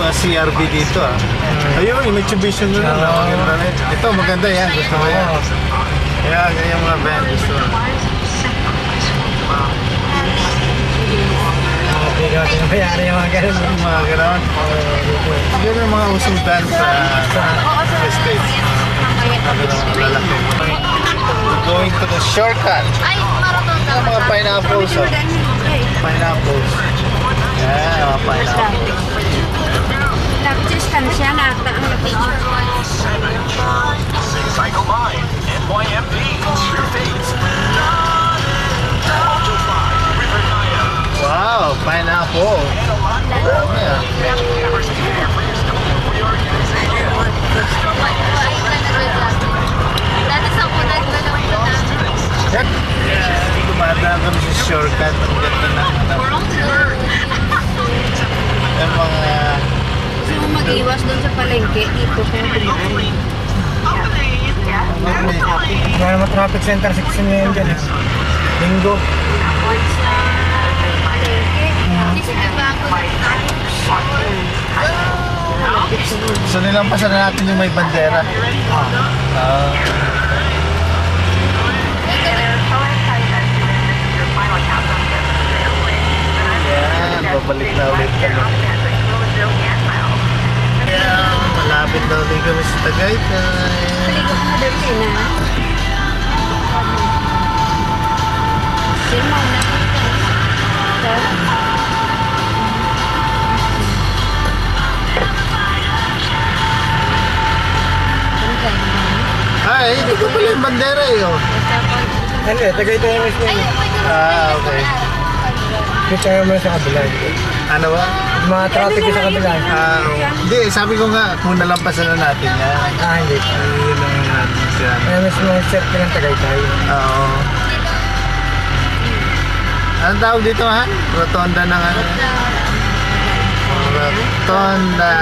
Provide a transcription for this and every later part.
mga CRV dito ah. Ayun, yung Mitsubishi nyo na. Maganda rin. Ito, maganda yan. Gusto ko yan. Kaya, ganyan mga van. Gusto ko. Hindi ko mayari yung mga ganun. Mga gano'n. Yun yung mga usong van sa States. Lalaki. Going to the shortcut. Mga pineapples. Pineapples. Yan, mga pineapples. Distansya nata ang napigil. Cycle Mine, NYMD, True Fates. Wow, pineapple. Yeah. Check. Dumadaan kami sa shortcut. Ang ganda na. Yung mga... Gusto mo mag-iwas doon sa palengke, dito kung kumain. Kaya mga traffic center section ngayon dyan eh. Linggo. So nilampasan na natin yung may bandera. Yan, babalik na ulit kami. Yan, malapit na ulit kami sa Tagaytay. Maligo ka na doon, Sina. Sino na? Ay, hindi ko pala yung bandera eh. Oh. Ano eh, Tagaytay yung mismo yun. Okay. Kita mo sa kabila. Ano ba? Mga traffic sa kabila. Hindi, sabi ko nga, kung nalampasan na natin yan. Hindi. Yun ang natin siya. Kaya mismo yung set ng Tagaytay. Oo. Anong tawag dito, ha? Rotonda ng ano? Rotonda.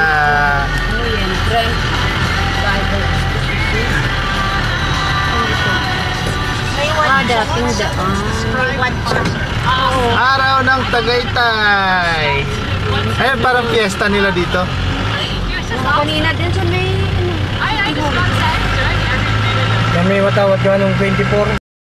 Ano yan? Brent. Dating daan. Araw ng Tagaytay. Ayun, parang fiesta nila dito. Kanina din sa may... Yan may watawat ka nung 24.